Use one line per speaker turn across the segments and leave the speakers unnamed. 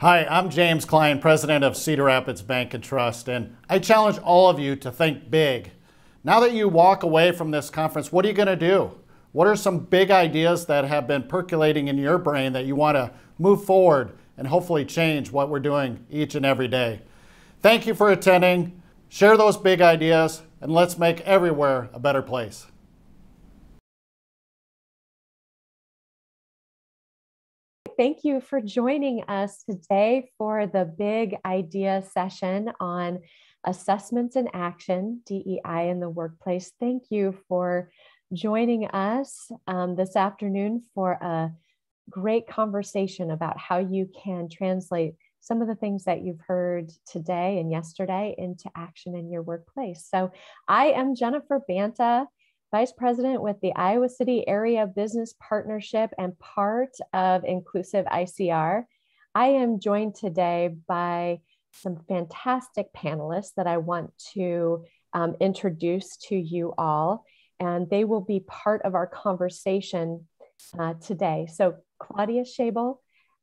Hi, I'm James Klein, president of Cedar Rapids Bank and Trust, and I challenge all of you to think big. Now that you walk away from this conference, what are you going to do? What are some big ideas that have been percolating in your brain that you want to move forward and hopefully change what we're doing each and every day? Thank you for attending. Share those big ideas, and let's make everywhere a better place.
Thank you for joining us today for the big idea session on assessments in action, DEI in the workplace. Thank you for joining us this afternoon for a great conversation about how you can translate some of the things that you've heard today and yesterday into action in your workplace. So I am Jennifer Banta, Vice President with the Iowa City Area Business Partnership and part of Inclusive ICR. I am joined today by some fantastic panelists that I want to introduce to you all, and they will be part of our conversation today. So Claudia Schabel,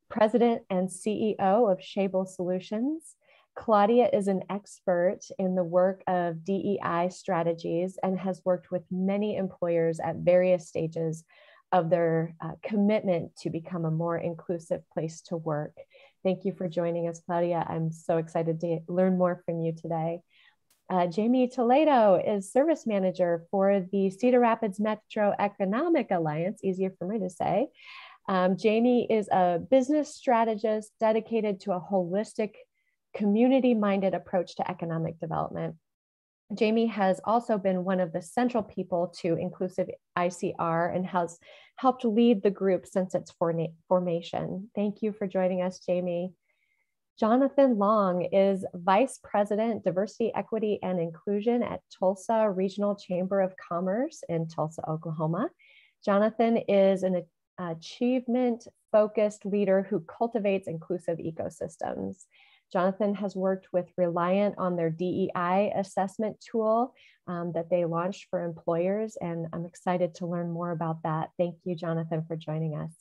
President and CEO of Schabel Solutions. Claudia is an expert in the work of DEI strategies and has worked with many employers at various stages of their commitment to become a more inclusive place to work. Thank you for joining us, Claudia. I'm so excited to learn more from you today. Jamie Toledo is Service Manager for the Cedar Rapids Metro Economic Alliance, easier for me to say. Jamie is a business strategist dedicated to a holistic, community-minded approach to economic development. Jamie has also been one of the central people to Inclusive ICR and has helped lead the group since its formation. Thank you for joining us, Jamie. Jonathan Long is Vice President, Diversity, Equity, and Inclusion at Tulsa Regional Chamber of Commerce in Tulsa, Oklahoma. Jonathan is an achievement-focused leader who cultivates inclusive ecosystems. Jonathan has worked with Reliant on their DEI assessment tool that they launched for employers, and I'm excited to learn more about that. Thank you, Jonathan, for joining us.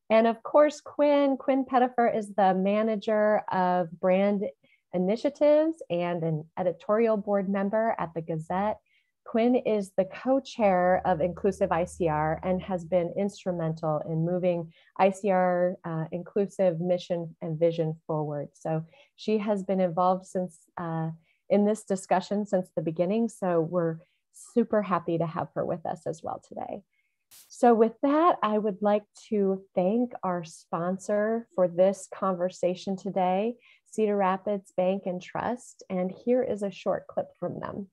And of course, Quinn Pettifer is the manager of brand initiatives and an editorial board member at the Gazette. Quinn is the co-chair of Inclusive ICR and has been instrumental in moving ICR inclusive mission and vision forward. So she has been involved since in this discussion since the beginning. So we're super happy to have her with us as well today. So with that, I would like to thank our sponsor for this conversation today, Cedar Rapids Bank and Trust. And here is a short clip from them.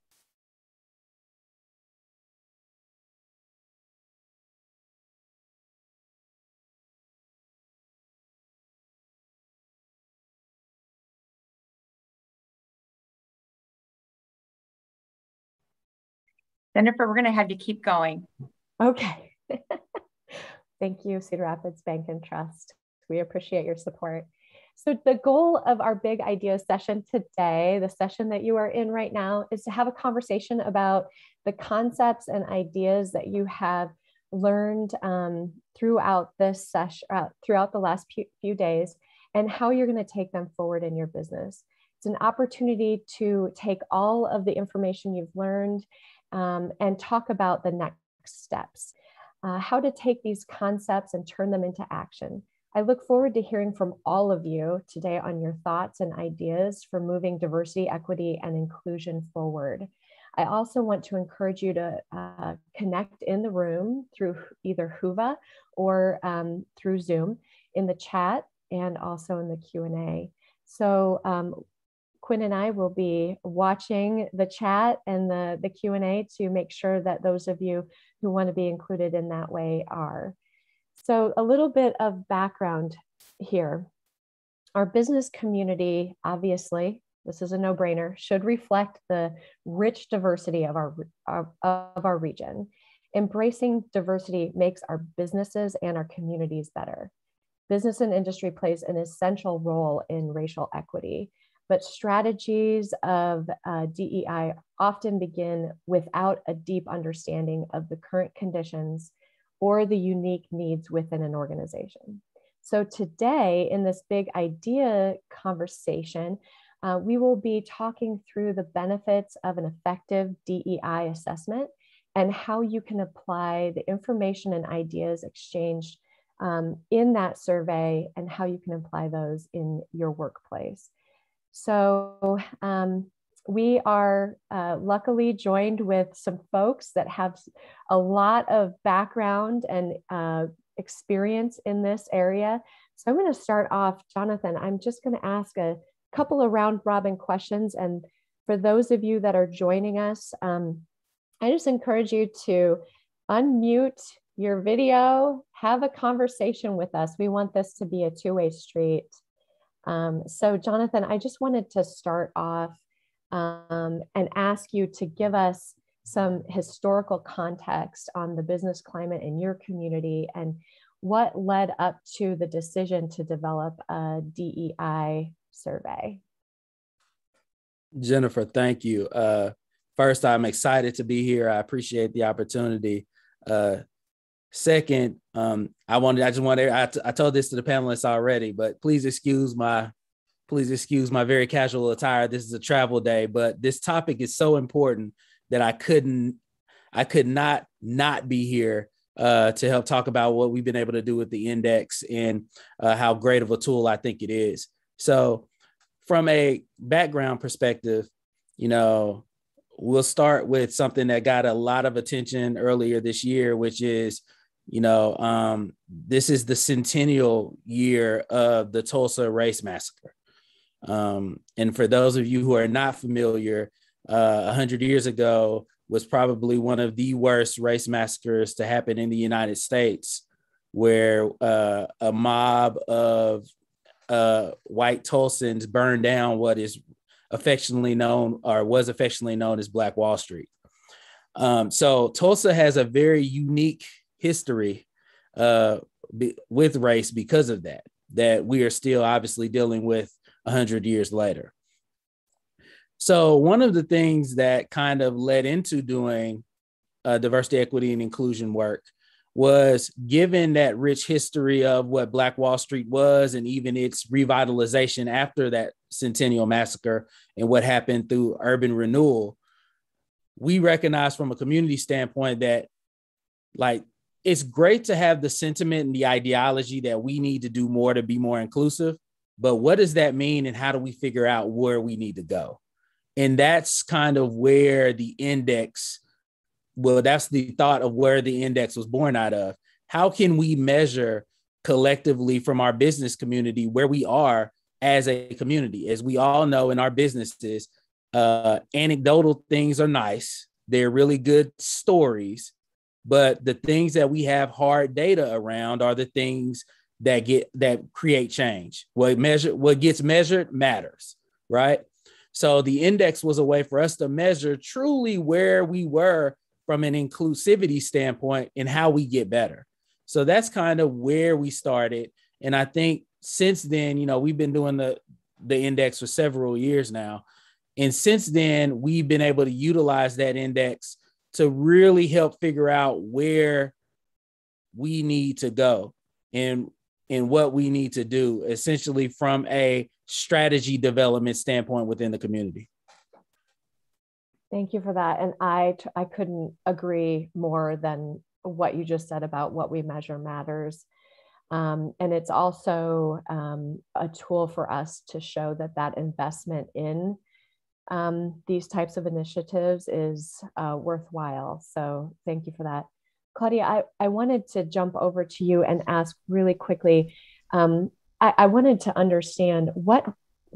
Jennifer, we're going to have you keep going.
Okay. Thank you, Cedar Rapids Bank and Trust. We appreciate your support. So the goal of our big idea session today, the session that you are in right now, is to have a conversation about the concepts and ideas that you have learned throughout this session, throughout the last few days, and how you're going to take them forward in your business. It's an opportunity to take all of the information you've learned and talk about the next steps, how to take these concepts and turn them into action. I look forward to hearing from all of you today on your thoughts and ideas for moving diversity, equity, and inclusion forward. I also want to encourage you to connect in the room through either Whova or through Zoom in the chat and also in the Q&A. So Quinn and I will be watching the chat and the Q&A to make sure that those of you who want to be included in that way are. So a little bit of background here. Our business community, obviously, this is a no-brainer, should reflect the rich diversity of our region. Embracing diversity makes our businesses and our communities better. Business and industry plays an essential role in racial equity, but strategies of DEI often begin without a deep understanding of the current conditions or the unique needs within an organization. So today in this big idea conversation, we will be talking through the benefits of an effective DEI assessment and how you can apply the information and ideas exchanged in that survey and how you can apply those in your workplace. So we are luckily joined with some folks that have a lot of background and experience in this area. So I'm going to start off, Jonathan, I'm just going to ask a couple of round robin questions. And for those of you that are joining us, I just encourage you to unmute your video, have a conversation with us. We want this to be a two-way street. So Jonathan, I just wanted to start off and ask you to give us some historical context on the business climate in your community and what led up to the decision to develop a DEI survey.
Jennifer, thank you. First, I'm excited to be here. I appreciate the opportunity. Second, I told this to the panelists already, but please excuse my very casual attire. This is a travel day, but this topic is so important that I could not be here to help talk about what we've been able to do with the index and how great of a tool I think it is. So from a background perspective, we'll start with something that got a lot of attention earlier this year, which is, this is the centennial year of the Tulsa race massacre. And for those of you who are not familiar, 100 years ago was probably one of the worst race massacres to happen in the United States, where a mob of white Tulsans burned down what is affectionately known as Black Wall Street. So Tulsa has a very unique history with race because of that we are still obviously dealing with 100 years later. So one of the things that kind of led into doing diversity, equity, and inclusion work was, given that rich history of what Black Wall Street was and even its revitalization after that Centennial Massacre and what happened through urban renewal, we recognize from a community standpoint that, like, it's great to have the sentiment and the ideology that we need to do more to be more inclusive, but what does that mean and how do we figure out where we need to go? And that's kind of where the index, that's the thought of where the index was born out of. How can we measure collectively from our business community where we are as a community? As we all know in our businesses, anecdotal things are nice. They're really good stories, but the things that we have hard data around are the things that create change. What gets measured matters, right? So the index was a way for us to measure truly where we were from an inclusivity standpoint and how we get better. So that's kind of where we started. And I think since then, we've been doing the index for several years now. And since then, we've been able to utilize that index to really help figure out where we need to go and what we need to do, essentially from a strategy development standpoint within the community.
Thank you for that. And I couldn't agree more than what you just said about what we measure matters. And it's also a tool for us to show that investment in these types of initiatives is worthwhile. So thank you for that. Claudia, I wanted to jump over to you and ask really quickly, I wanted to understand, what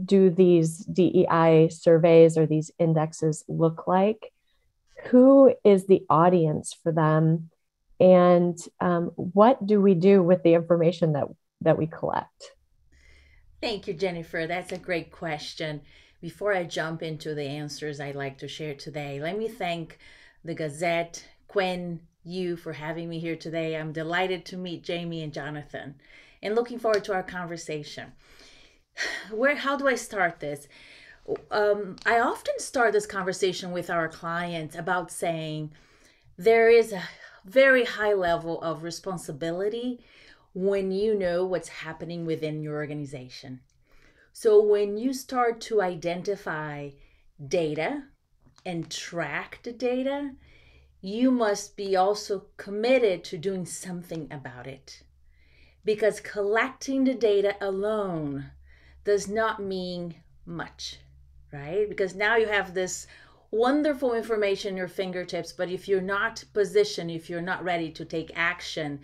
do these DEI surveys or these indexes look like? Who is the audience for them? And what do we do with the information that we collect?
Thank you, Jennifer. That's a great question. Before I jump into the answers I'd like to share today, let me thank the Gazette, Quinn, you for having me here today. I'm delighted to meet Jamie and Jonathan and looking forward to our conversation. How do I start this? I often start this conversation with our clients about saying there is a very high level of responsibility when you know what's happening within your organization. So when you start to identify data and track the data, you must be also committed to doing something about it. Because collecting the data alone does not mean much, right? Because now you have this wonderful information in your fingertips, but if you're not positioned, if you're not ready to take action,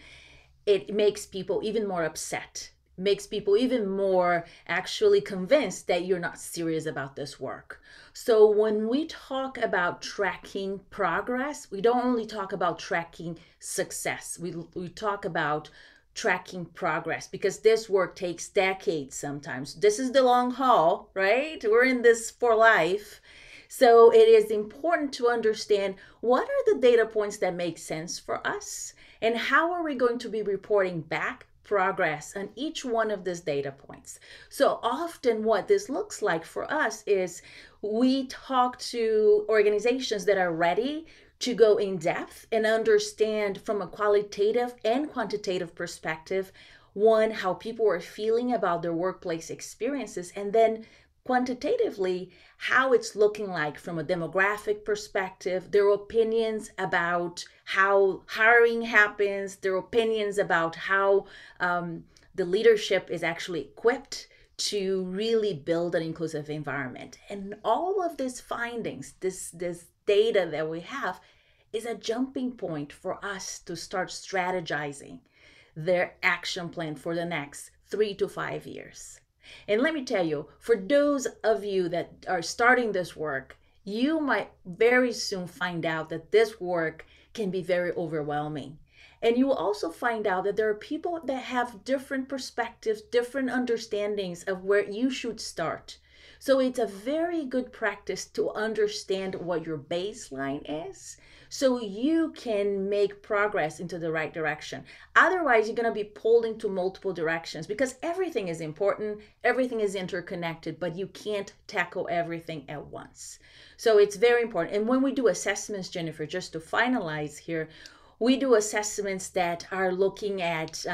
it makes people even more upset, makes people even more actually convinced that you're not serious about this work. So when we talk about tracking progress, we don't only talk about tracking success. We talk about tracking progress, because this work takes decades sometimes. This is the long haul, right? We're in this for life. So it is important to understand what are the data points that make sense for us, and how are we going to be reporting back progress on each one of these data points. So often what this looks like for us is we talk to organizations that are ready to go in depth and understand from a qualitative and quantitative perspective, one, how people are feeling about their workplace experiences, and then quantitatively how it's looking like from a demographic perspective, their opinions about how hiring happens, their opinions about how the leadership is actually equipped to really build an inclusive environment. And all of these findings, this data that we have, is a jumping point for us to start strategizing their action plan for the next 3 to 5 years. And let me tell you, for those of you that are starting this work, you might very soon find out that this work can be very overwhelming. And you will also find out that there are people that have different perspectives, different understandings of where you should start. So it's a very good practice to understand what your baseline is, so you can make progress into the right direction. Otherwise, you're going to be pulled into multiple directions, because everything is important, everything is interconnected, but you can't tackle everything at once. So it's very important. And when we do assessments, Jennifer, just to finalize here, we do assessments that are looking at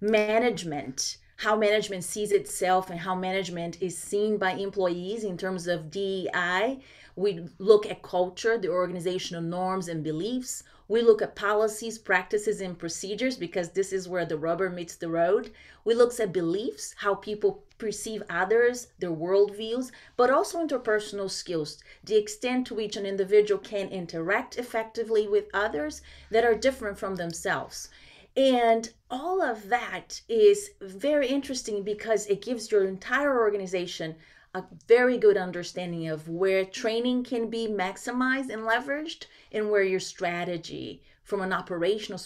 management, how management sees itself and how management is seen by employees in terms of DEI. We look at culture, the organizational norms and beliefs. We look at policies, practices, and procedures, because this is where the rubber meets the road. We look at beliefs, how people perceive others, their worldviews, but also interpersonal skills, the extent to which an individual can interact effectively with others that are different from themselves. And all of that is very interesting, because it gives your entire organization a very good understanding of where training can be maximized and leveraged, and where your strategy from an operational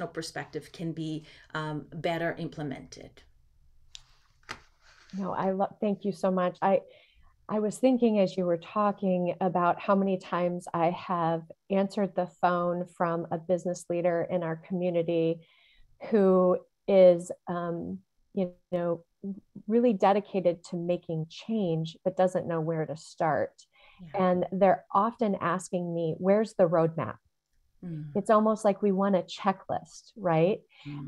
perspective can be better implemented.
No, thank you so much. I was thinking as you were talking about how many times I have answered the phone from a business leader in our community who is, really dedicated to making change, but doesn't know where to start. Yeah. And they're often asking me, where's the roadmap? It's almost like we want a checklist, right?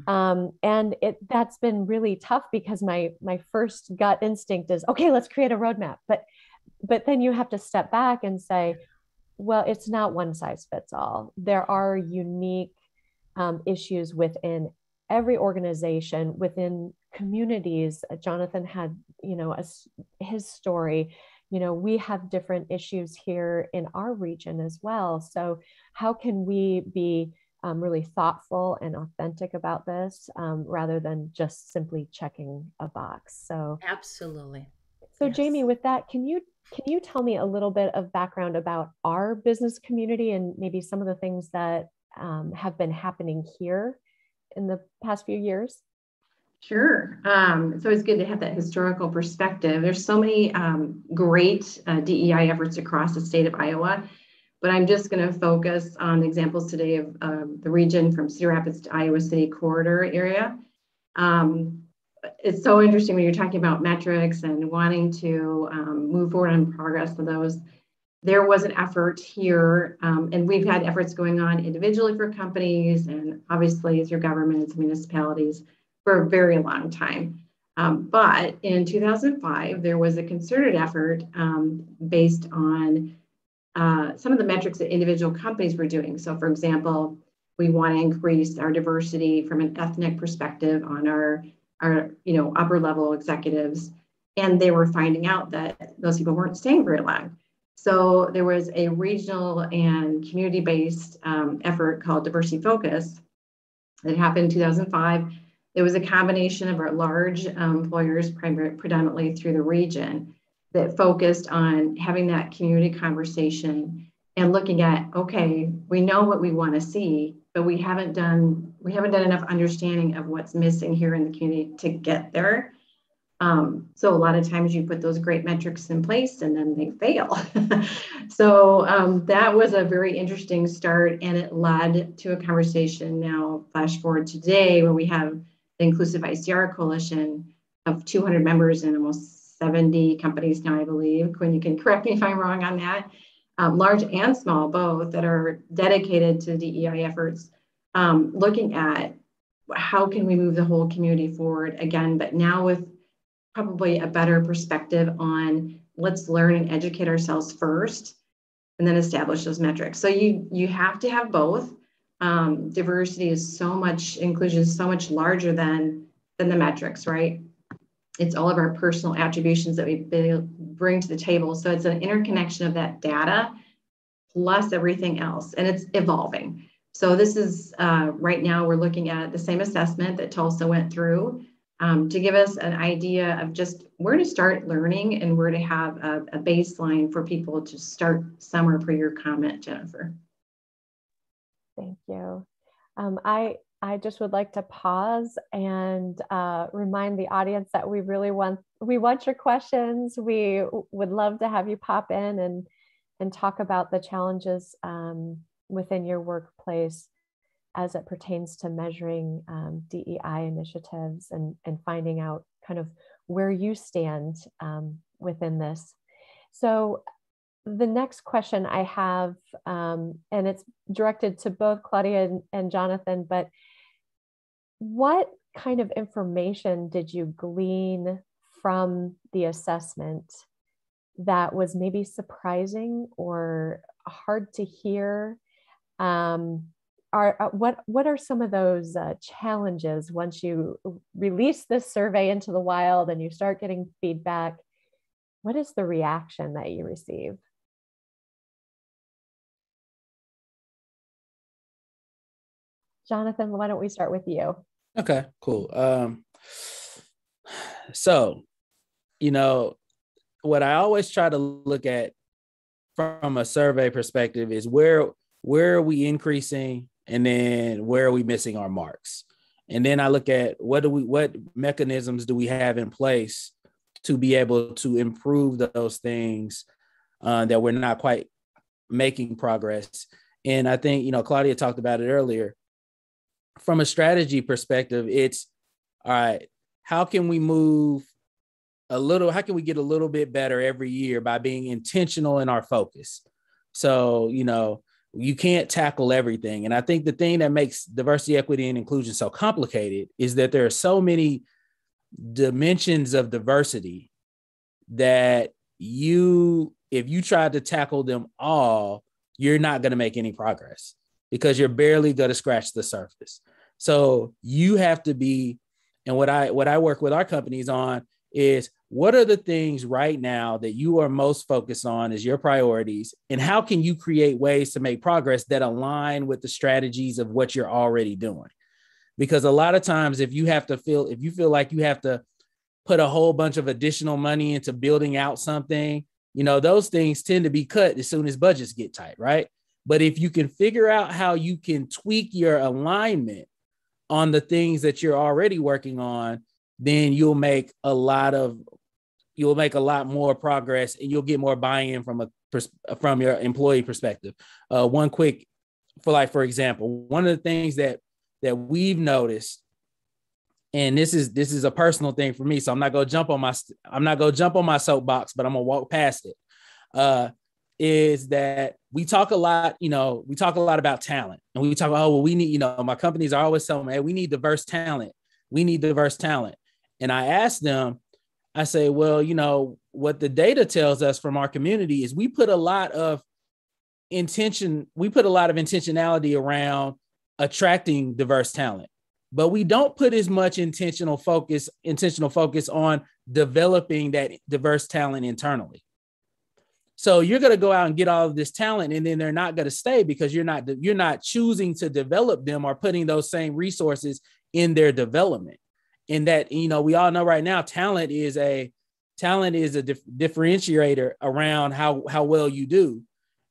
And that's been really tough, because my first gut instinct is, okay, let's create a roadmap. But then you have to step back and say, well, it's not one size fits all. There are unique issues within every organization, within communities. Jonathan had, his story. We have different issues here in our region as well. So how can we be really thoughtful and authentic about this, rather than just simply checking a box? So
absolutely.
So yes. Jamie, with that, can you tell me a little bit of background about our business community and maybe some of the things that have been happening here in the past few years?
Sure. It's always good to have that historical perspective. There's so many great DEI efforts across the state of Iowa, but I'm just going to focus on the examples today of the region from Cedar Rapids to Iowa City corridor area. It's so interesting when you're talking about metrics and wanting to move forward on progress of those. there was an effort here, and we've had efforts going on individually for companies and obviously through governments, municipalities for a very long time. But in 2005, there was a concerted effort based on some of the metrics that individual companies were doing. So for example, we want to increase our diversity from an ethnic perspective on our upper level executives. And they were finding out that those people weren't staying very long. So there was a regional and community-based effort called Diversity Focus that happened in 2005. It was a combination of our large employers, predominantly through the region, that focused on having that community conversation and looking at, okay, we know what we want to see, but we haven't done enough understanding of what's missing here in the community to get there. So a lot of times you put those great metrics in place and then they fail. So that was a very interesting start, and it led to a conversation now, flash forward today, where we have the Inclusive ICR coalition of 200 members in almost 70 companies now, I believe. Quinn, you can correct me if I'm wrong on that. Large and small, both, that are dedicated to DEI efforts, looking at how can we move the whole community forward again, but now with probably a better perspective on let's learn and educate ourselves first and then establish those metrics. So you have to have both. Diversity is so much, inclusion is so much larger than the metrics, right? It's all of our personal attributions that we bring to the table. So it's an interconnection of that data plus everything else, and it's evolving. So this is right now we're looking at the same assessment that Tulsa went through to give us an idea of just where to start learning and where to have a baseline for people to start somewhere, per your comment, Jennifer.
Thank you. I just would like to pause and remind the audience that we want your questions. We would love to have you pop in and talk about the challenges within your workplace as it pertains to measuring DEI initiatives and finding out kind of where you stand within this. So the next question I have, and it's directed to both Claudia and Jonathan, but what kind of information did you glean from the assessment that was maybe surprising or hard to hear? What are some of those challenges once you release this survey into the wild and you start getting feedback? What is the reaction that you receive? Jonathan, why don't we start with you?
Okay, cool. So, what I always try to look at from a survey perspective is where are we increasing, and then where are we missing our marks? And then I look at what mechanisms do we have in place to be able to improve those things that we're not quite making progress. And I think, Claudia talked about it earlier. From a strategy perspective, it's all right, how can we get a little bit better every year by being intentional in our focus? So, you can't tackle everything. And I think the thing that makes diversity, equity, and inclusion so complicated is that there are so many dimensions of diversity that if you try to tackle them all, you're not going to make any progress because you're barely going to scratch the surface. So you have to be, and what I work with our companies on is what are the things right now that you are most focused on as your priorities, and how can you create ways to make progress that align with the strategies of what you're already doing? Because a lot of times if you feel like you have to put a whole bunch of additional money into building out something, those things tend to be cut as soon as budgets get tight, right? But if you can figure out how you can tweak your alignment on the things that you're already working on, then you'll make a lot more progress, and you'll get more buy-in from your employee perspective. One quick, for example, one of the things that we've noticed, and this is a personal thing for me, so I'm not gonna jump on my soapbox, but I'm gonna walk past it. is that we talk a lot, we talk a lot about talent, and we talk, oh, well, we need, my companies are always telling me, hey, we need diverse talent. We need diverse talent. And I asked them, I say, well, what the data tells us from our community is we put a lot of intentionality around attracting diverse talent, but we don't put as much intentional focus on developing that diverse talent internally. So you're going to go out and get all of this talent, and then they're not going to stay because you're not choosing to develop them or putting those same resources in their development. And that, we all know right now, talent is a differentiator around how well you do.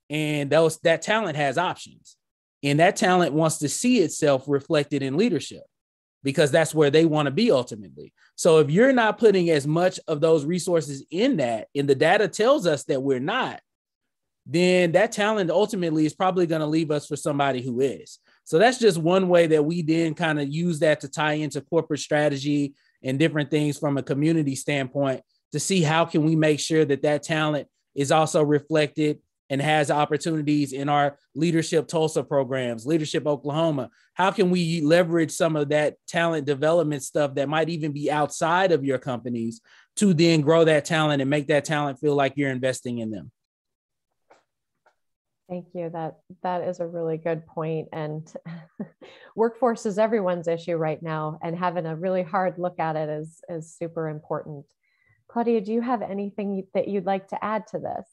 And that talent has options, and that talent wants to see itself reflected in leadership, because that's where they want to be ultimately. So if you're not putting as much of those resources in that, and the data tells us that we're not, then that talent ultimately is probably going to leave us for somebody who is. So that's just one way that we then kind of use that to tie into corporate strategy and different things from a community standpoint to see how can we make sure that talent is also reflected and has opportunities in our Leadership Tulsa programs, Leadership Oklahoma. How can we leverage some of that talent development stuff that might even be outside of your companies to then grow that talent and make that talent feel like you're investing in them?
Thank you. That is a really good point. And workforce is everyone's issue right now, and having a really hard look at it is super important. Claudia, do you have anything that you'd like to add to this?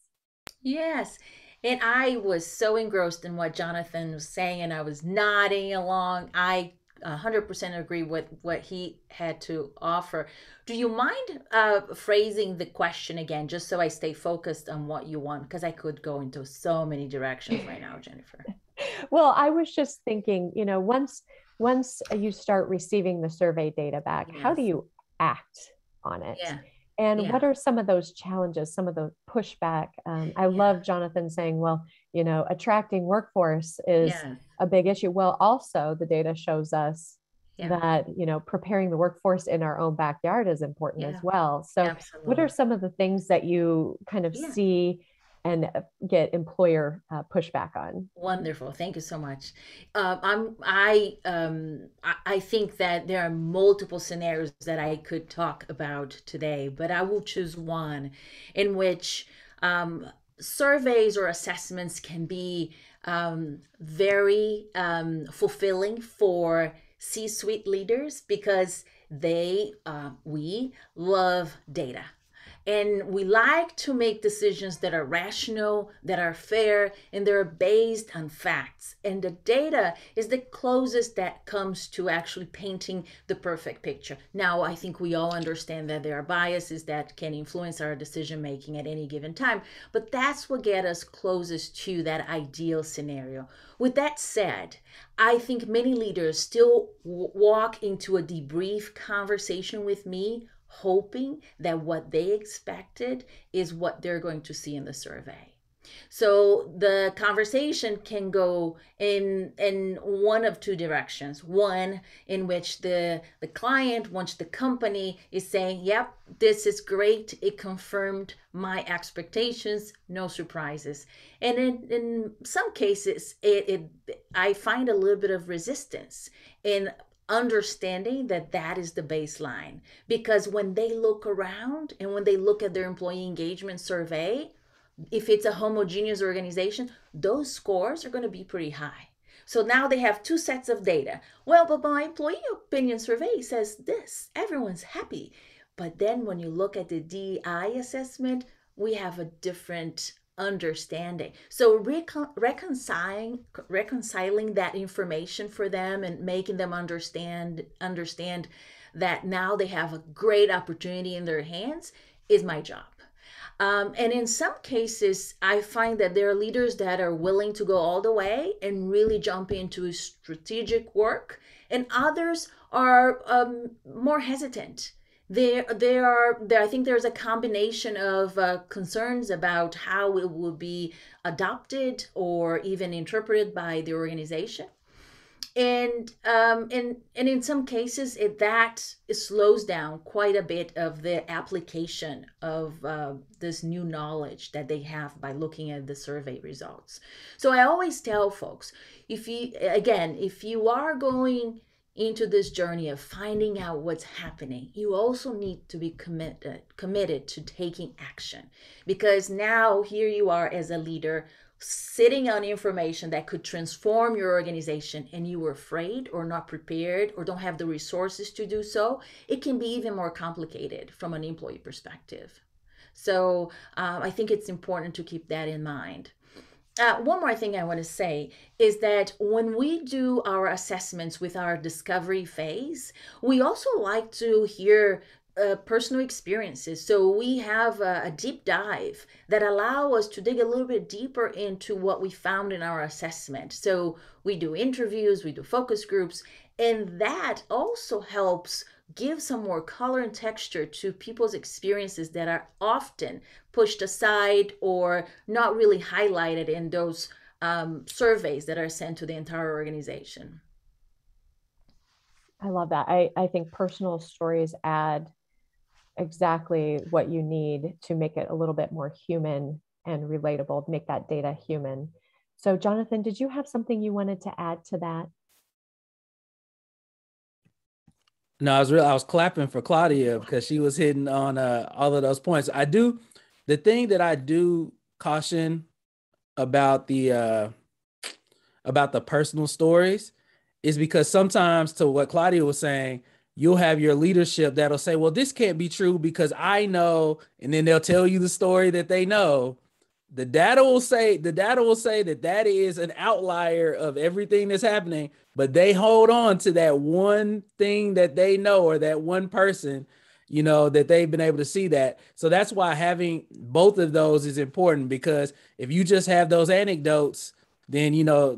Yes. And I was so engrossed in what Jonathan was saying, and I was nodding along. I 100% agree with what he had to offer. Do you mind phrasing the question again, just so I stay focused on what you want? Because I could go into so many directions right now, Jennifer.
Well, I was just thinking, once you start receiving the survey data back,
Yes.
how do you act on it?
Yeah.
And what are some of those challenges, some of the pushback? I love Jonathan saying, well, attracting workforce is a big issue. Well, also the data shows us that, preparing the workforce in our own backyard is important as well. So
Absolutely.
What are some of the things that you kind of see and get employer pushback on?
Wonderful. Thank you so much. I think that there are multiple scenarios that I could talk about today, but I will choose one in which surveys or assessments can be very fulfilling for C-suite leaders, because we love data. And we like to make decisions that are rational, that are fair, and they're based on facts. And the data is the closest that comes to actually painting the perfect picture. Now, I think we all understand that there are biases that can influence our decision making at any given time, but that's what gets us closest to that ideal scenario. With that said, I think many leaders still walk into a debrief conversation with me hoping that what they expected is what they're going to see in the survey. So the conversation can go in one of two directions. One in which the client, once the company is saying, yep, this is great, it confirmed my expectations, no surprises. And in some cases, I find a little bit of resistance in understanding that is the baseline, because when they look around and when they look at their employee engagement survey, if it's a homogeneous organization, those scores are going to be pretty high. So now they have two sets of data. Well, but my employee opinion survey says this, everyone's happy. But then when you look at the DEI assessment, we have a different understanding. So reconciling that information for them and making them understand that now they have a great opportunity in their hands is my job. And in some cases, I find that there are leaders that are willing to go all the way and really jump into strategic work, and others are more hesitant. I think there's a combination of concerns about how it will be adopted or even interpreted by the organization. And in some cases, it slows down quite a bit of the application of this new knowledge that they have by looking at the survey results. So I always tell folks, if you are going into this journey of finding out what's happening, you also need to be committed to taking action, because now here you are as a leader sitting on information that could transform your organization, and you were afraid or not prepared or don't have the resources to do so. It can be even more complicated from an employee perspective. So I think it's important to keep that in mind. One more thing I want to say is that when we do our assessments with our discovery phase, we also like to hear personal experiences. So we have a deep dive that allow us to dig a little bit deeper into what we found in our assessment. So we do interviews, we do focus groups, and that also helps give some more color and texture to people's experiences that are often pushed aside or not really highlighted in those surveys that are sent to the entire organization.
I love that. I think personal stories add exactly what you need to make it a little bit more human and relatable, make that data human. So Jonathan, did you have something you wanted to add to that?
No, I was clapping for Claudia because she was hitting on all of those points. The thing that I do caution about the personal stories is because sometimes, to what Claudia was saying, you'll have your leadership that'll say, well, this can't be true because I know, and then they'll tell you the story that they know. The data will say that is an outlier of everything that's happening, but they hold on to that one thing that they know, or that one person, that they've been able to see that. So that's why having both of those is important, because if you just have those anecdotes, then,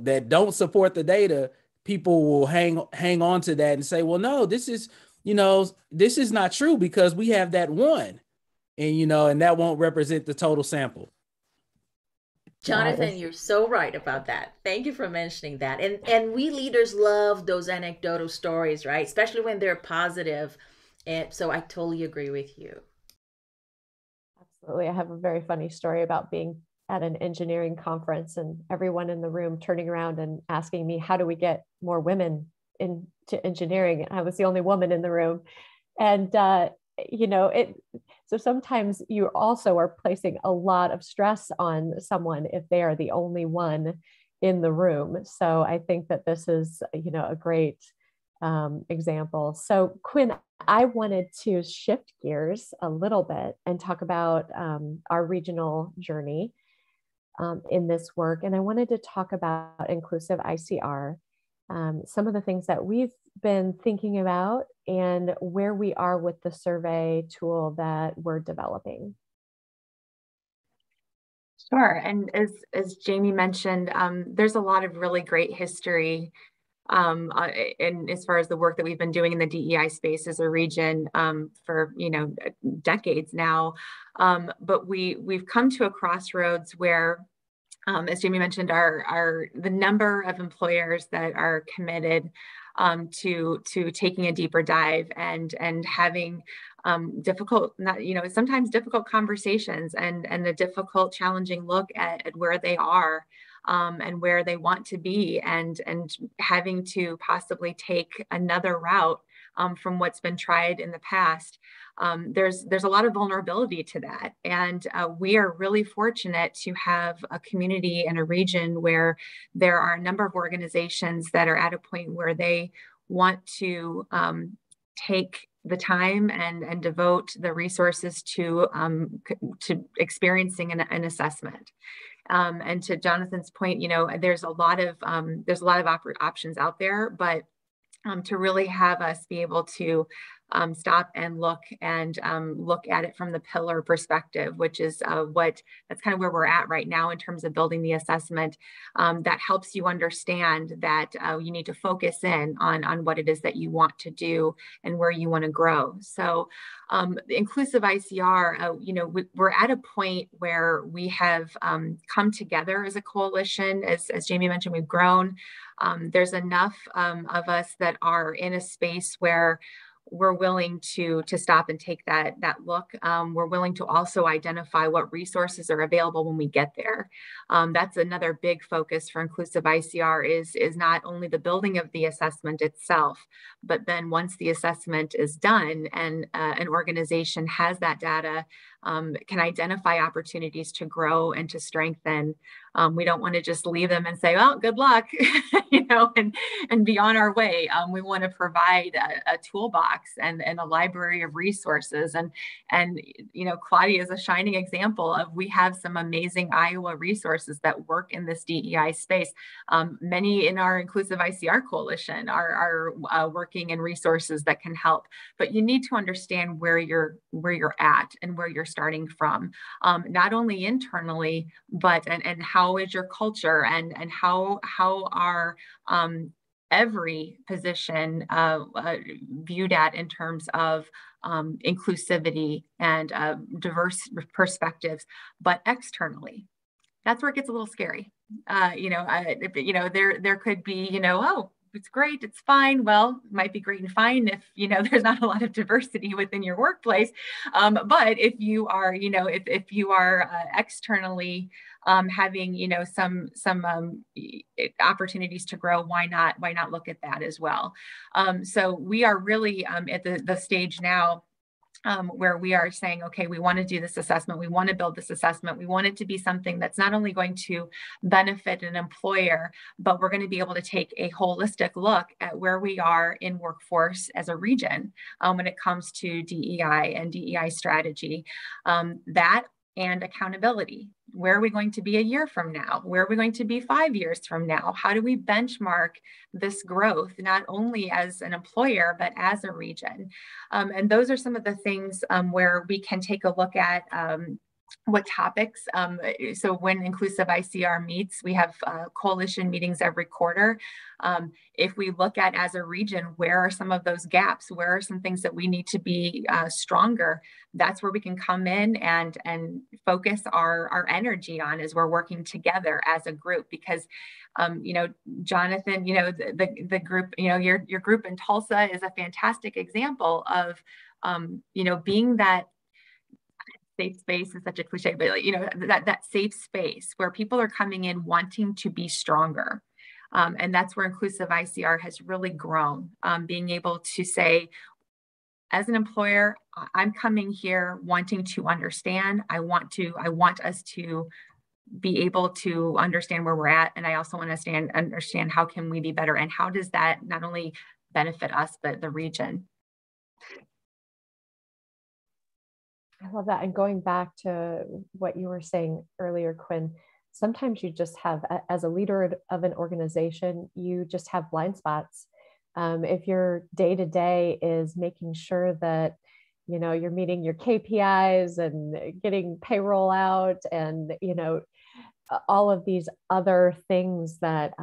that don't support the data, people will hang on to that and say, well, no, this is not true because we have that one, and that won't represent the total sample.
Jonathan, you're so right about that. Thank you for mentioning that. And we leaders love those anecdotal stories, right? Especially when they're positive. And so I totally agree with you.
Absolutely. I have a very funny story about being at an engineering conference and everyone in the room turning around and asking me, how do we get more women into engineering? And I was the only woman in the room. And, so sometimes you also are placing a lot of stress on someone if they are the only one in the room. So I think that this is, a great example. So Quinn, I wanted to shift gears a little bit and talk about our regional journey in this work. And I wanted to talk about Inclusive ICR, some of the things that we've been thinking about and where we are with the survey tool that we're developing.
Sure. And as Jamie mentioned, there's a lot of really great history and as far as the work that we've been doing in the DEI space as a region for decades now. But we've come to a crossroads where, as Jamie mentioned, the number of employers that are committed to taking a deeper dive and having sometimes difficult conversations and a difficult, challenging look at where they are and where they want to be, and having to possibly take another route from what's been tried in the past. There's a lot of vulnerability to that. And we are really fortunate to have a community and a region where there are a number of organizations that are at a point where they want to take the time and devote the resources to experiencing an assessment. And to Jonathan's point, there's a lot of options out there, but to really have us be able to stop and look at it from the pillar perspective, which is that's kind of where we're at right now in terms of building the assessment. That helps you understand that you need to focus in on what it is that you want to do and where you want to grow. So the Inclusive ICR, we're at a point where we have come together as a coalition. As Jamie mentioned, we've grown. There's enough of us that are in a space where we're willing to stop and take that look. We're willing to also identify what resources are available when we get there. That's another big focus for Inclusive ICR is not only the building of the assessment itself, but then once the assessment is done and an organization has that data, can identify opportunities to grow and to strengthen. We don't want to just leave them and say, well, good luck, and be on our way. We want to provide a toolbox and a library of resources. And Claudia is a shining example of, we have some amazing Iowa resources that work in this DEI space. Many in our Inclusive ICR coalition are working in resources that can help, but you need to understand where you're at and where you're starting from, not only internally, but and how is your culture and how are every position viewed at in terms of inclusivity and diverse perspectives, but externally. That's where it gets a little scary. There could be, oh, it's great, it's fine. Well, it might be great and fine if, there's not a lot of diversity within your workplace. But if you are, if you are externally having, some opportunities to grow, why not look at that as well? So we are really at the stage now where we are saying, okay, we want to do this assessment. We want to build this assessment. We want it to be something that's not only going to benefit an employer, but we're going to be able to take a holistic look at where we are in workforce as a region when it comes to DEI and DEI strategy. That and accountability. Where are we going to be a year from now? Where are we going to be 5 years from now? How do we benchmark this growth, not only as an employer, but as a region? And those are some of the things where we can take a look at what topics. So when Inclusive ICR meets, we have coalition meetings every quarter. If we look at as a region, where are some of those gaps? Where are some things that we need to be stronger? That's where we can come in and focus our energy on as we're working together as a group. Because, Jonathan, the group, your group in Tulsa is a fantastic example of, being that safe space is such a cliche, but that safe space where people are coming in wanting to be stronger. And that's where Inclusive ICR has really grown, being able to say, as an employer, I'm coming here wanting to understand. I want us to be able to understand where we're at. And I also want to understand how can we be better, and how does that not only benefit us, but the region.
I love that. And going back to what you were saying earlier, Quinn, sometimes you just have, as a leader of an organization, you just have blind spots. If your day-to-day is making sure that, you're meeting your KPIs and getting payroll out and, all of these other things that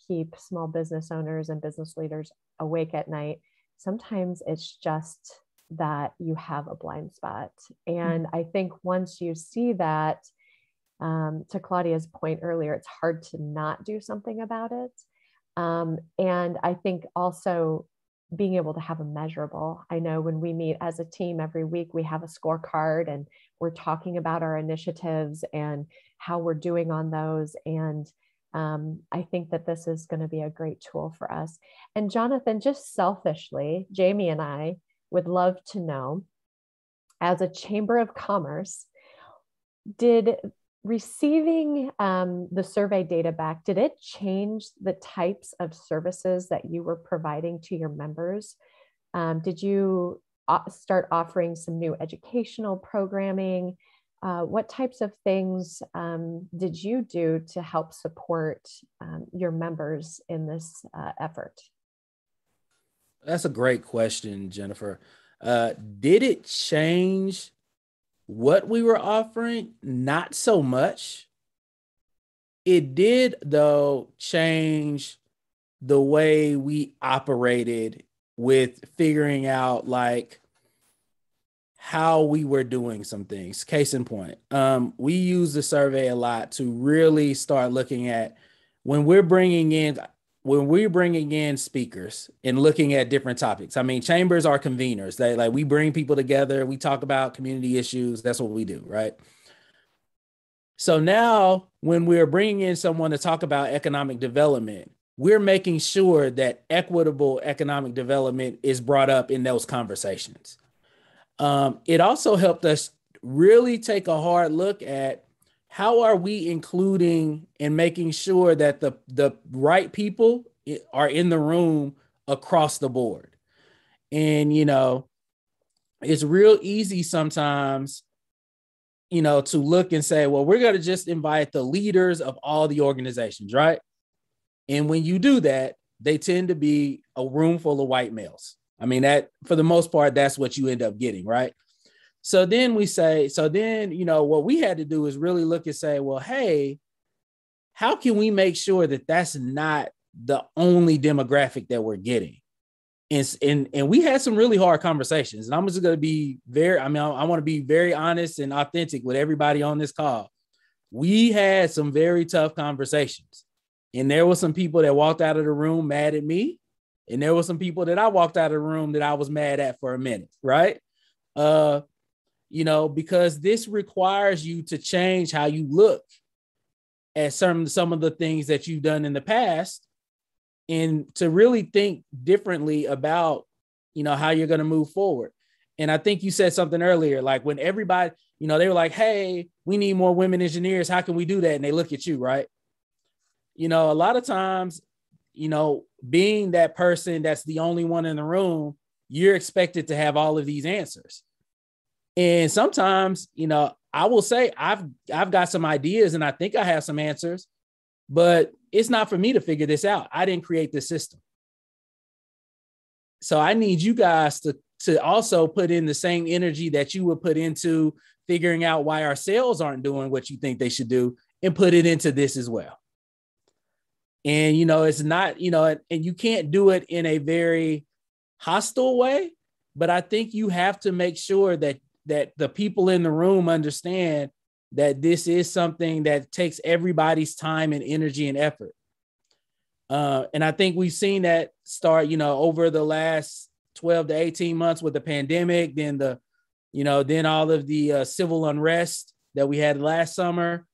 keep small business owners and business leaders awake at night, sometimes it's just that you have a blind spot. And I think once you see that, to Claudia's point earlier, it's hard to not do something about it. And I think also being able to have a measurable. I know when we meet as a team every week, we have a scorecard and we're talking about our initiatives and how we're doing on those. And I think that this is going to be a great tool for us. And Jonathan, just selfishly, Jamie and I would love to know, as a Chamber of Commerce, did receiving the survey data back, did it change the types of services that you were providing to your members? Did you start offering some new educational programming? What types of things did you do to help support your members in this effort?
That's a great question, Jennifer. Did it change what we were offering? Not so much. It did, though, change the way we operated with figuring out like how we were doing some things. Case in point, we use the survey a lot to really start looking at when we're bringing in speakers and looking at different topics. I mean, chambers are conveners. They like, we bring people together, we talk about community issues. That's what we do, right? So now when we're bringing in someone to talk about economic development, we're making sure that equitable economic development is brought up in those conversations. It also helped us really take a hard look at how are we including and making sure that the right people are in the room across the board. And, you know, it's real easy sometimes, you know, to look and say, well, we're going to just invite the leaders of all the organizations, right? And when you do that, they tend to be a room full of white males. I mean, that for the most part, that's what you end up getting, right? So then you know, what we had to do is really look and say, well, hey, how can we make sure that that's not the only demographic that we're getting? And we had some really hard conversations. And I'm just going to be I want to be very honest and authentic with everybody on this call. We had some very tough conversations. And there were some people that walked out of the room mad at me. And there were some people that I walked out of the room that I was mad at for a minute, right? You know, because this requires you to change how you look at some of the things that you've done in the past and to really think differently about, you know, how you're going to move forward. And I think you said something earlier, like when everybody, you know, they were like, hey, we need more women engineers. How can we do that? And they look at you, right? You know, a lot of times, you know, being that person that's the only one in the room, you're expected to have all of these answers. And sometimes, you know, I will say I've got some ideas and I think I have some answers, but it's not for me to figure this out. I didn't create this system. So I need you guys to also put in the same energy that you would put into figuring out why our sales aren't doing what you think they should do and put it into this as well. And, you know, it's not, you know, and you can't do it in a very hostile way, but I think you have to make sure that the people in the room understand that this is something that takes everybody's time and energy and effort. And I think we've seen that start, you know, over the last 12 to 18 months with the pandemic, then then all of the civil unrest that we had last summer.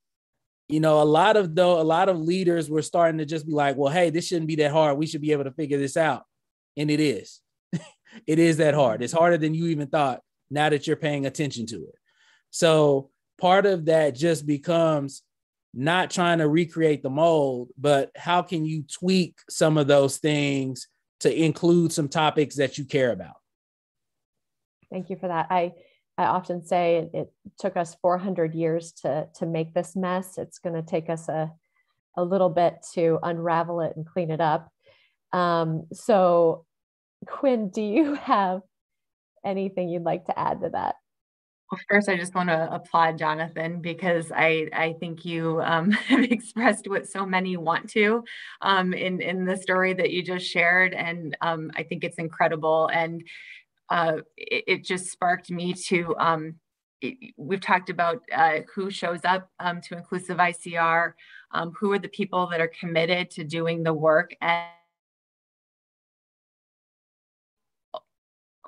You know, a lot of leaders were starting to just be like, well, hey, this shouldn't be that hard. We should be able to figure this out. And it is. It is that hard. It's harder than you even thought now that you're paying attention to it. So part of that just becomes not trying to recreate the mold, but how can you tweak some of those things to include some topics that you care about?
Thank you for that. I often say it took us 400 years to make this mess. It's going to take us a little bit to unravel it and clean it up. So Quinn, do you have anything you'd like to add to that?
Well, first, I just want to applaud Jonathan because I think you have expressed what so many want to in the story that you just shared. And I think it's incredible. And it just sparked me to, we've talked about who shows up to Inclusive ICR, who are the people that are committed to doing the work. And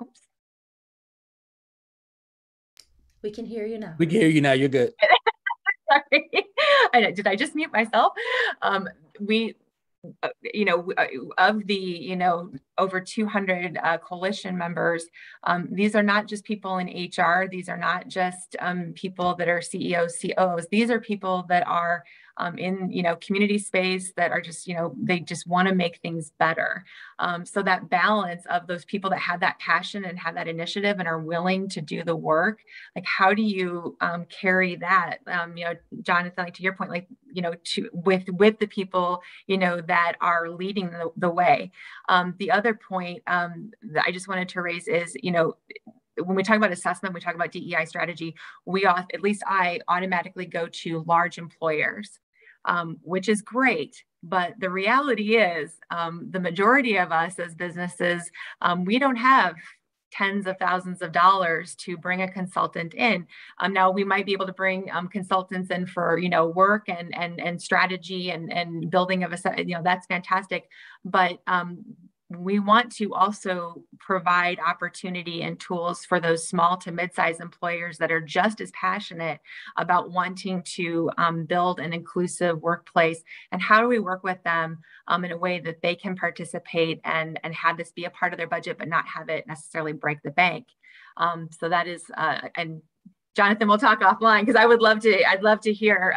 oops.
We can hear you now.
We can hear you now. You're good.
Sorry. Did I just mute myself? Of the, over 200 coalition members, these are not just people in HR. These are not just people that are CEOs, COOs. These are people that are in, community space that are just, they just want to make things better. So that balance of those people that have that passion and have that initiative and are willing to do the work, like how do you carry that? Jonathan, like to your point, like, with the people, that are leading the way. The other point that I just wanted to raise is, when we talk about assessment, we talk about DEI strategy, at least I automatically go to large employers, which is great. But the reality is the majority of us as businesses, we don't have tens of thousands of dollars to bring a consultant in. Now we might be able to bring consultants in for, work and strategy and building of a, that's fantastic. But we want to also provide opportunity and tools for those small to mid-sized employers that are just as passionate about wanting to build an inclusive workplace. And how do we work with them in a way that they can participate and have this be a part of their budget, but not have it necessarily break the bank. So that is, and Jonathan, we'll talk offline because I'd love to hear,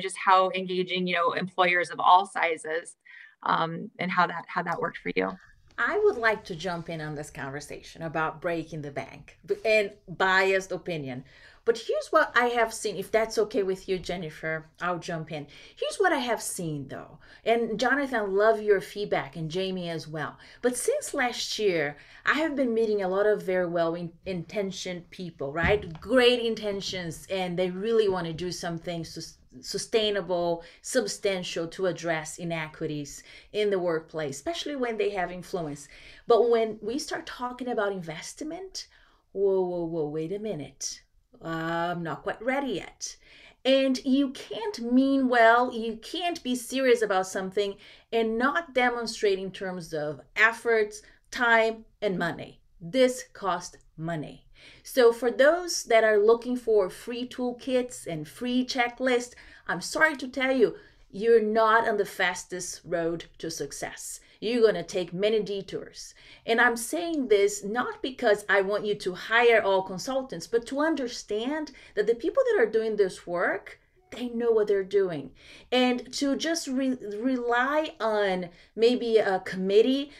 just how engaging, employers of all sizes and how that worked for you.
I would like to jump in on this conversation about breaking the bank and biased opinion. But here's what I have seen. If that's okay with you, Jennifer, I'll jump in. Here's what I have seen, though. And Jonathan, love your feedback, and Jamie as well. But since last year, I have been meeting a lot of very well-intentioned people, right? Great intentions, and they really want to do some things sustainable, substantial to address inequities in the workplace, especially when they have influence. But when we start talking about investment, whoa, wait a minute. I'm not quite ready yet. And you can't mean well, you can't be serious about something and not demonstrate in terms of efforts, time, and money. This costs money. So for those that are looking for free toolkits and free checklists, I'm sorry to tell you, you're not on the fastest road to success. You're going to take many detours. And I'm saying this not because I want you to hire all consultants, but to understand that the people that are doing this work, they know what they're doing. And to just rely on maybe a committee.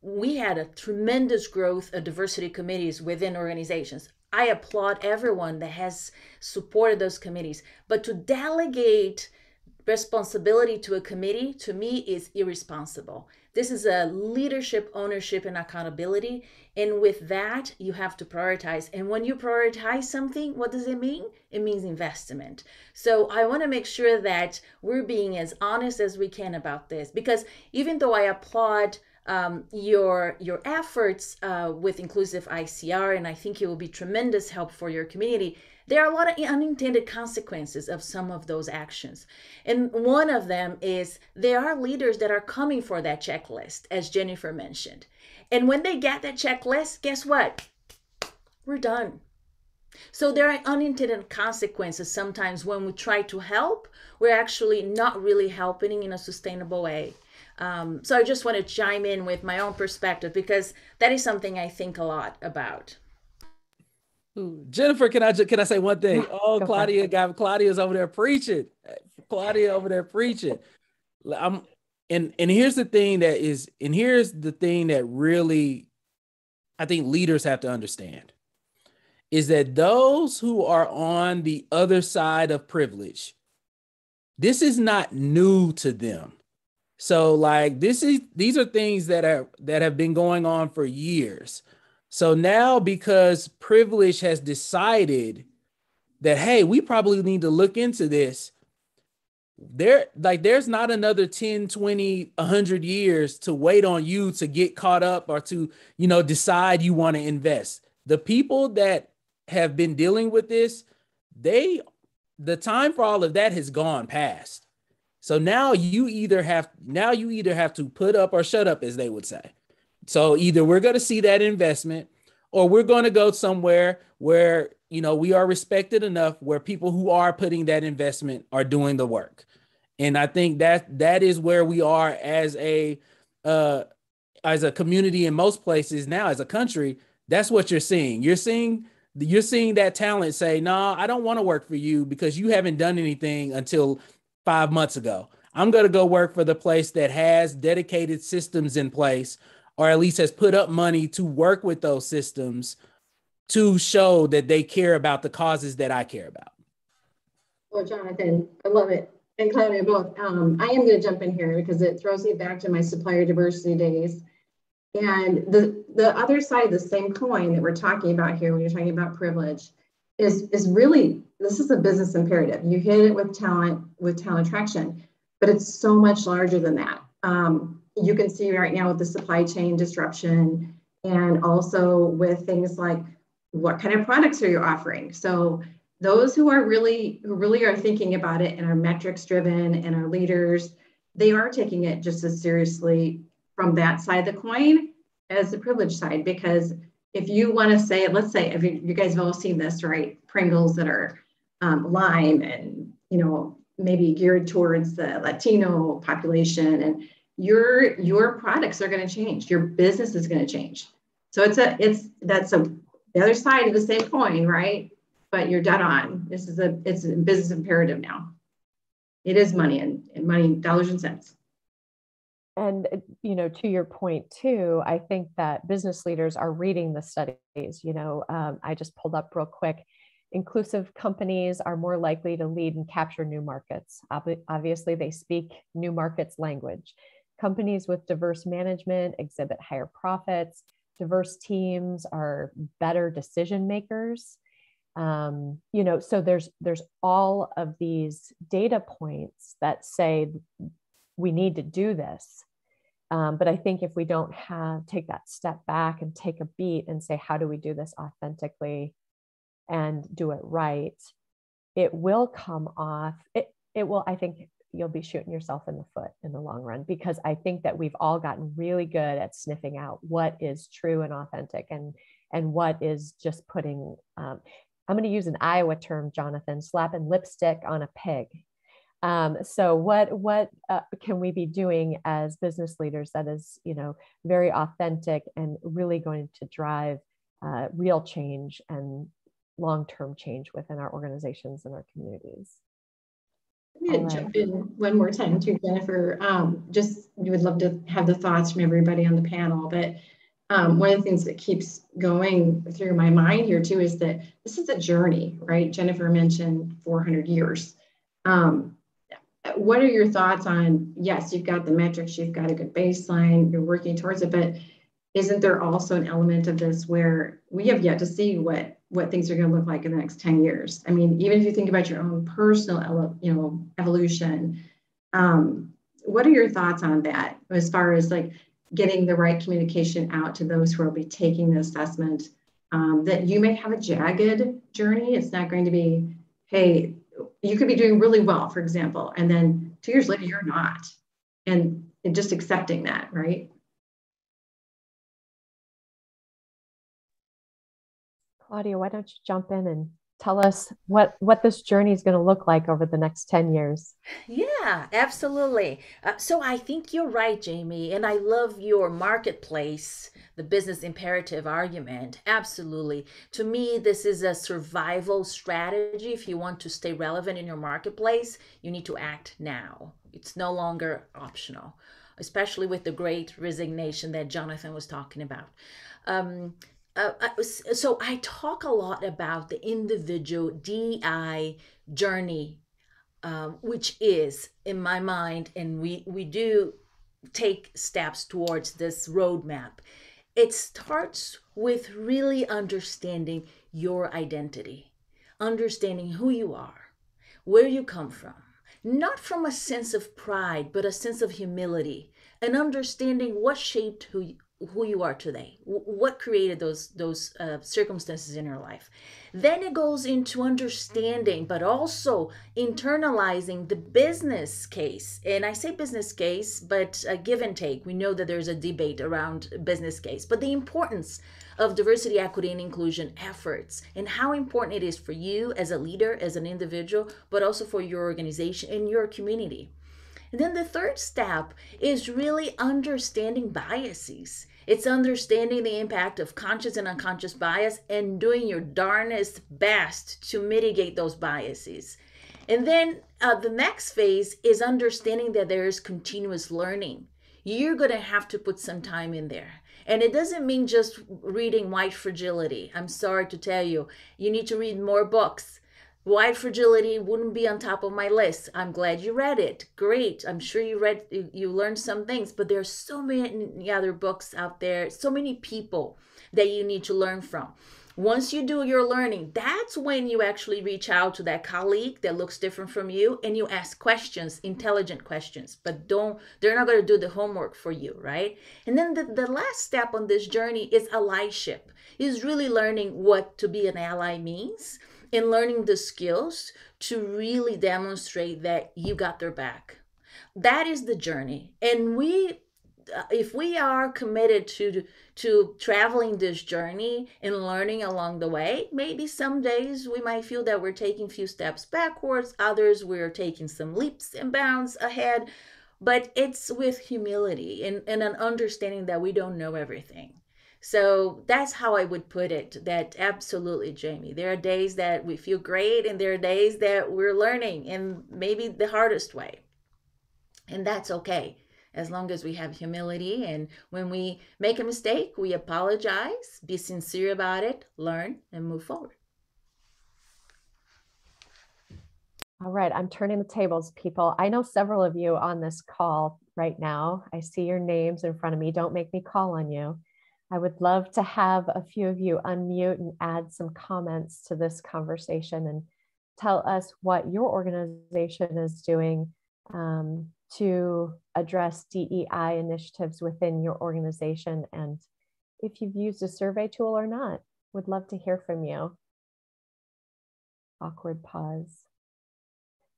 We had a tremendous growth of diversity committees within organizations. I applaud everyone that has supported those committees, but to delegate responsibility to a committee, to me, is irresponsible. This is a leadership, ownership, and accountability. And with that, you have to prioritize. And when you prioritize something, what does it mean? It means investment. So I want to make sure that we're being as honest as we can about this, because even though I applaud your efforts with Inclusive ICR, and I think it will be tremendous help for your community, there are a lot of unintended consequences of some of those actions. And one of them is there are leaders that are coming for that checklist, as Jennifer mentioned. And when they get that checklist, guess what? We're done. So there are unintended consequences sometimes when we try to help, we're actually not really helping in a sustainable way. So I just want to chime in with my own perspective, because that is something I think a lot about.
Jennifer, can I say one thing? Yeah, oh, Claudia's over there preaching. Claudia over there preaching. And here's the thing that really I think leaders have to understand is that those who are on the other side of privilege, this is not new to them. So like these are things that have been going on for years. So now, because privilege has decided that, hey, we probably need to look into this, there's not another 10, 20, 100 years to wait on you to get caught up or to, decide you want to invest. The people that have been dealing with this, the time for all of that has gone past. So now you either have to put up or shut up, as they would say. So either we're going to see that investment, or we're going to go somewhere where, we are respected enough where people who are putting that investment are doing the work. And I think that is where we are as a community in most places now, as a country. That's what you're seeing. You're seeing that talent say, no, I don't want to work for you because you haven't done anything until 5 months ago. I'm going to go work for the place that has dedicated systems in place, or at least has put up money to work with those systems to show that they care about the causes that I care about.
Well, Jonathan, I love it. And Claudia, both. I am going to jump in here because it throws me back to my supplier diversity days. And the other side of the same coin that we're talking about here, when you're talking about privilege, is really, this is a business imperative. You hit it with talent attraction, but it's so much larger than that. You can see right now with the supply chain disruption, and also with things like, what kind of products are you offering? So those who really are thinking about it and are metrics driven and are leaders, they are taking it just as seriously from that side of the coin as the privilege side. Because if you want to say, let's say, if you guys have all seen this, right? Pringles that are lime and, maybe geared towards the Latino population, and your products are going to change. Your business is going to change. So that's the other side of the same coin, right? But you're dead on. It's a business imperative now. It is money and money, dollars and cents.
And, to your point too, I think that business leaders are reading the studies. I just pulled up real quick. Inclusive companies are more likely to lead and capture new markets. Obviously, they speak new markets language. Companies with diverse management exhibit higher profits. Diverse teams are better decision makers. So there's all of these data points that say we need to do this. But I think if we don't take that step back and take a beat and say, how do we do this authentically and do it right, it will come off. It will, I think you'll be shooting yourself in the foot in the long run, because I think that we've all gotten really good at sniffing out what is true and authentic and what is just putting, I'm going to use an Iowa term, Jonathan, slapping lipstick on a pig. So what can we be doing as business leaders that is, very authentic and really going to drive real change and long-term change within our organizations and our communities?
I'm going to jump in one more time too, Jennifer. We would love to have the thoughts from everybody on the panel, but one of the things that keeps going through my mind here too is that this is a journey, right? Jennifer mentioned 400 years. What are your thoughts on, yes, you've got the metrics, you've got a good baseline, you're working towards it, but isn't there also an element of this where we have yet to see what things are going to look like in the next 10 years? I mean, even if you think about your own personal, evolution, what are your thoughts on that as far as like getting the right communication out to those who will be taking the assessment, that you may have a jagged journey? It's not going to be, hey, you could be doing really well, for example, and then 2 years later, you're not. And just accepting that, right?
Claudia, why don't you jump in and tell us what this journey is going to look like over the next 10 years?
Yeah, absolutely. So I think you're right, Jamie, and I love your marketplace, the business imperative argument. Absolutely. To me, this is a survival strategy. If you want to stay relevant in your marketplace, you need to act now. It's no longer optional, especially with the great resignation that Jonathan was talking about. So I talk a lot about the individual DEI journey, which is, in my mind, and we do take steps towards this roadmap. It starts with really understanding your identity, understanding who you are, where you come from, not from a sense of pride, but a sense of humility, and understanding what shaped who you are today, what created those circumstances in your life. Then it goes into understanding, but also internalizing the business case. And I say business case, but give and take. We know that there's a debate around business case, but the importance of diversity, equity, and inclusion efforts, and how important it is for you as a leader, as an individual, but also for your organization and your community. And then the third step is really understanding biases. It's understanding the impact of conscious and unconscious bias and doing your darnest best to mitigate those biases. And then the next phase is understanding that there is continuous learning. You're going to have to put some time in there. And it doesn't mean just reading White Fragility. I'm sorry to tell you, you need to read more books. White fragility wouldn't be on top of my list. I'm glad you read it. Great. I'm sure you learned some things, but there's so many other books out there, so many people that you need to learn from. Once you do your learning, that's when you actually reach out to that colleague that looks different from you and you ask questions, intelligent questions, but they're not going to do the homework for you, right? And then the last step on this journey is allyship, is really learning what to be an ally means and learning the skills to really demonstrate that you got their back. That is the journey. And if we are committed to traveling this journey and learning along the way, maybe some days we might feel that we're taking a few steps backwards, others we're taking some leaps and bounds ahead, but it's with humility and an understanding that we don't know everything. So that's how I would put it, that absolutely, Jamie, there are days that we feel great and there are days that we're learning and maybe the hardest way. And that's okay, as long as we have humility. And when we make a mistake, we apologize, be sincere about it, learn, and move forward.
All right, I'm turning the tables, people. I know several of you on this call right now. I see your names in front of me. Don't make me call on you. I would love to have a few of you unmute and add some comments to this conversation and tell us what your organization is doing to address DEI initiatives within your organization, and if you've used a survey tool or not. Would love to hear from you. Awkward pause.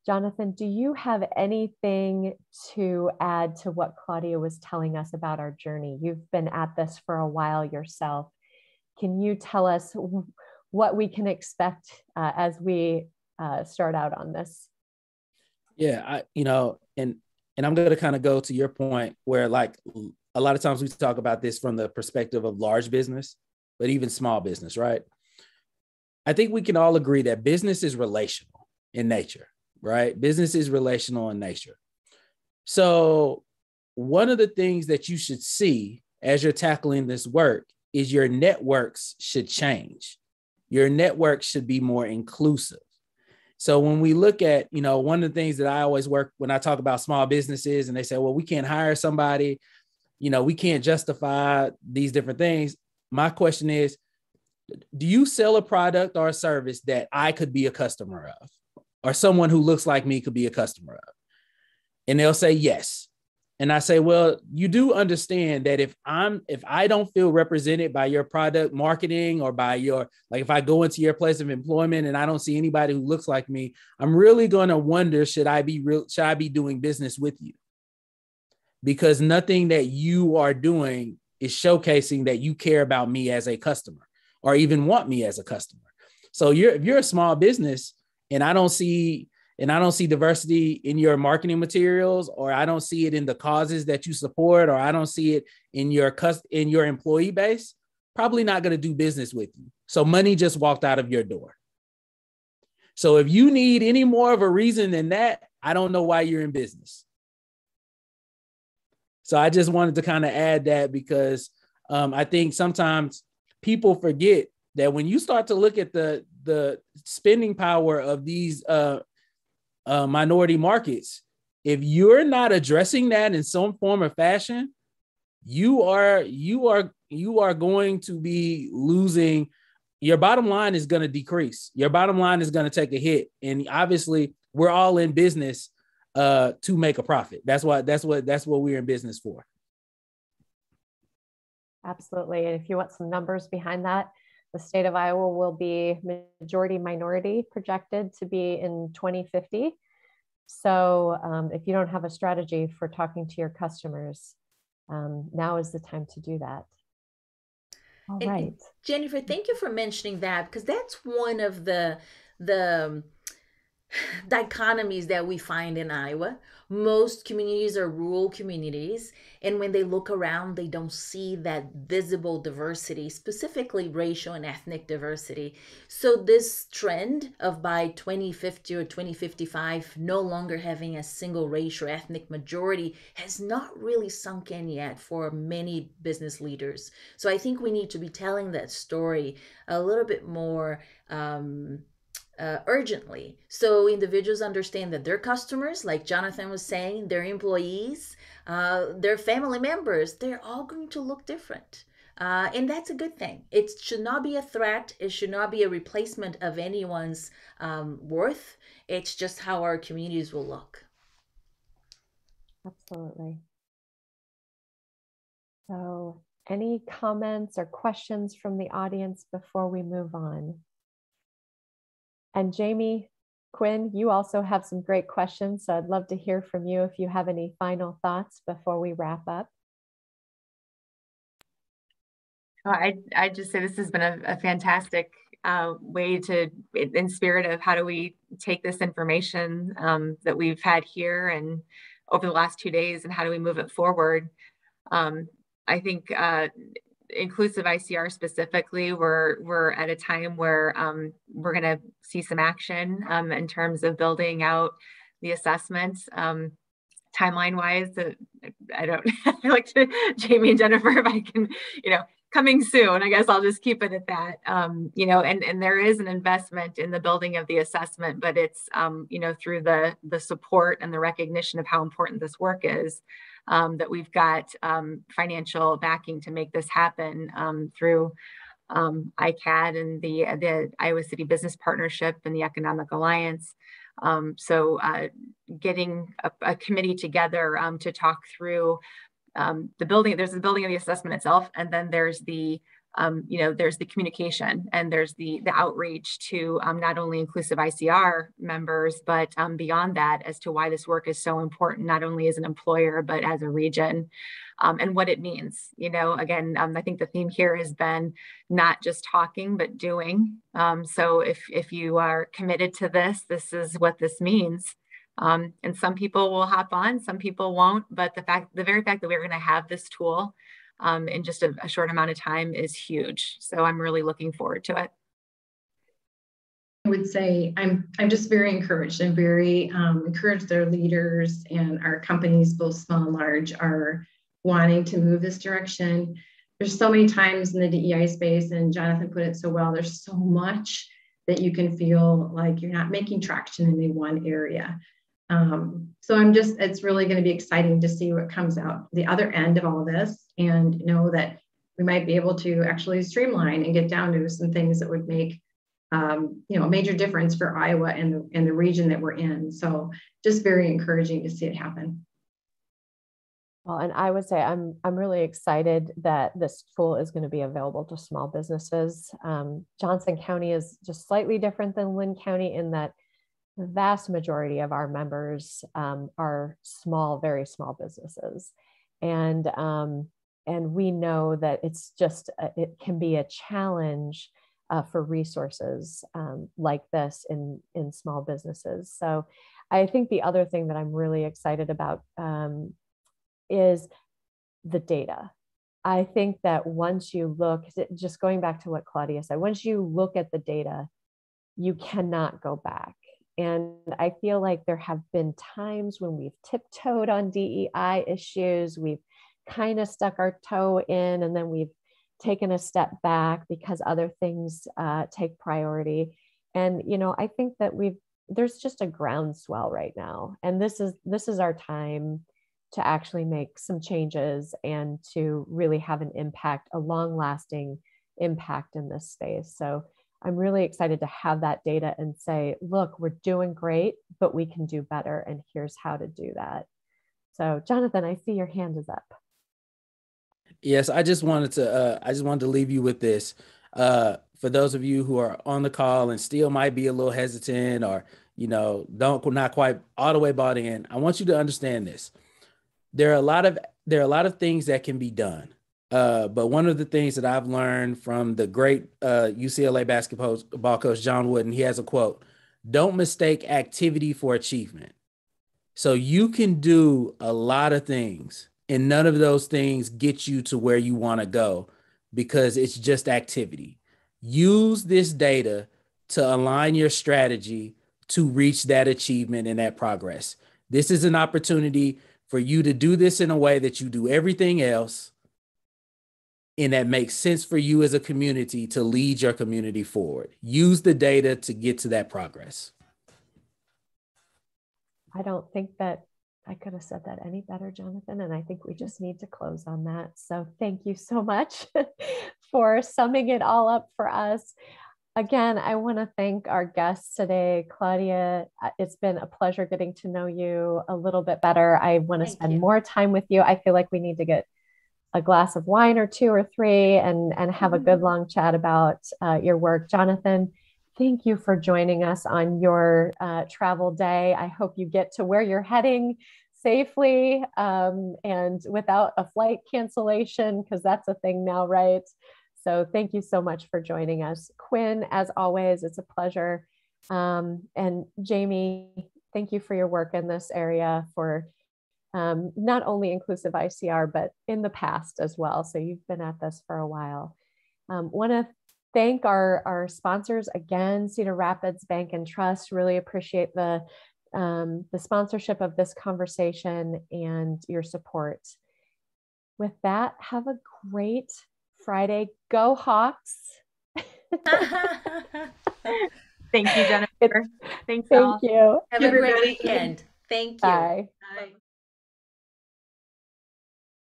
Jonathan, do you have anything to add to what Claudia was telling us about our journey? You've been at this for a while yourself. Can you tell us what we can expect as we start out on this?
Yeah, and I'm going to kind of go to your point where, like, a lot of times we talk about this from the perspective of large business, but even small business, right? I think we can all agree that business is relational in nature. Right? Business is relational in nature. So one of the things that you should see as you're tackling this work is your networks should change. Your network should be more inclusive. So when we look at, one of the things that I always work when I talk about small businesses and they say, well, we can't hire somebody, we can't justify these different things. My question is, do you sell a product or a service that I could be a customer of? Or someone who looks like me could be a customer of? And they'll say yes. And I say, well, you do understand that if I don't feel represented by your product marketing or by if I go into your place of employment and I don't see anybody who looks like me, I'm really going to wonder, should I be doing business with you? Because nothing that you are doing is showcasing that you care about me as a customer or even want me as a customer. So if you're a small business, and I don't see diversity in your marketing materials, or I don't see it in the causes that you support, or I don't see it in your employee base, probably not going to do business with you. So money just walked out of your door. So if you need any more of a reason than that, I don't know why you're in business. So I just wanted to kind of add that because I think sometimes people forget that when you start to look at the spending power of these minority markets, if you're not addressing that in some form or fashion, you are going to be losing. Your bottom line is going to decrease. Your bottom line is going to take a hit. And obviously we're all in business to make a profit. That's what we're in business for.
Absolutely. And if you want some numbers behind that, the state of Iowa will be majority minority projected to be in 2050. So if you don't have a strategy for talking to your customers, now is the time to do that. All right.
And Jennifer, thank you for mentioning that, because that's one of the dichotomies that we find in Iowa. Most communities are rural communities, and when they look around, they don't see that visible diversity, specifically racial and ethnic diversity. So this trend of by 2050 or 2055 no longer having a single race or ethnic majority has not really sunk in yet for many business leaders. So I think we need to be telling that story a little bit more urgently. So individuals understand that their customers, like Jonathan was saying, their employees, their family members, they're all going to look different. And that's a good thing. It should not be a threat. It should not be a replacement of anyone's worth. It's just how our communities will look.
Absolutely. So, any comments or questions from the audience before we move on? And Jamie, Quinn, you also have some great questions, so I'd love to hear from you if you have any final thoughts before we wrap up.
I just say this has been a fantastic way to, in spirit of how do we take this information that we've had here and over the last 2 days, and how do we move it forward? I think Inclusive ICR specifically, we're at a time where we're going to see some action in terms of building out the assessments. Timeline wise, I don't I like to, Jamie and Jennifer, if I can, coming soon. I guess I'll just keep it at that. And there is an investment in the building of the assessment, but it's through the support and the recognition of how important this work is, that we've got financial backing to make this happen through ICAD and the Iowa City Business Partnership and the Economic Alliance. So getting a committee together to talk through the building. There's the building of the assessment itself, and then there's the there's the communication, and there's the outreach to not only Inclusive ICR members, but beyond that, as to why this work is so important, not only as an employer, but as a region, and what it means. Again, I think the theme here has been not just talking, but doing. So if you are committed to this, this is what this means. And some people will hop on, some people won't, but the very fact that we're going to have this tool in just a short amount of time is huge. So I'm really looking forward to it.
I would say I'm just very encouraged. I'm very encouraged their leaders and our companies, both small and large, are wanting to move this direction. There's so many times in the DEI space, and Jonathan put it so well, there's so much that you can feel like you're not making traction in any one area. So it's really going to be exciting to see what comes out the other end of all this, and know that we might be able to actually streamline and get down to some things that would make, a major difference for Iowa and the region that we're in. So just very encouraging to see it happen.
Well, and I would say I'm really excited that this tool is going to be available to small businesses. Johnson County is just slightly different than Lynn County in that the vast majority of our members are small, very small businesses, and we know that it's just it can be a challenge for resources like this in small businesses. So, I think the other thing that I'm really excited about is the data. I think that once you look, just going back to what Claudia said, once you look at the data, you cannot go back. And I feel like there have been times when we've tiptoed on DEI issues, we've kind of stuck our toe in, and then we've taken a step back because other things take priority. And, I think that there's just a groundswell right now. And this is our time to actually make some changes and to really have an impact, a long-lasting impact in this space. So I'm really excited to have that data and say, look, we're doing great, but we can do better. And here's how to do that. So Jonathan, I see your hand is up.
Yes, I just wanted to leave you with this. For those of you who are on the call and still might be a little hesitant or, not quite all the way bought in, I want you to understand this. There are a lot of things that can be done. But one of the things that I've learned from the great UCLA basketball coach, John Wooden, he has a quote: "Don't mistake activity for achievement." So you can do a lot of things, and none of those things get you to where you want to go because it's just activity. Use this data to align your strategy to reach that achievement and that progress. This is an opportunity for you to do this in a way that you do everything else and that makes sense for you as a community to lead your community forward. Use the data to get to that progress.
I don't think that I could have said that any better, Jonathan, and I think we just need to close on that. So thank you so much for summing it all up for us. Again, I want to thank our guests today, Claudia. It's been a pleasure getting to know you a little bit better. I want to spend more time with you. I feel like we need to get a glass of wine or 2 or 3 and have a good long chat about your work. Jonathan, thank you for joining us on your travel day. I hope you get to where you're heading safely and without a flight cancellation, because that's a thing now, right? So thank you so much for joining us. Quinn, as always, it's a pleasure. And Jamie, thank you for your work in this area for not only Inclusive ICR, but in the past as well. So you've been at this for a while. Want to thank our sponsors again, Cedar Rapids Bank and Trust. Really appreciate the sponsorship of this conversation and your support. With that, have a great Friday. Go Hawks.
Thank you, Jennifer. Thanks,
Thank
all.
you.
Have a great weekend. Thank you.
Bye.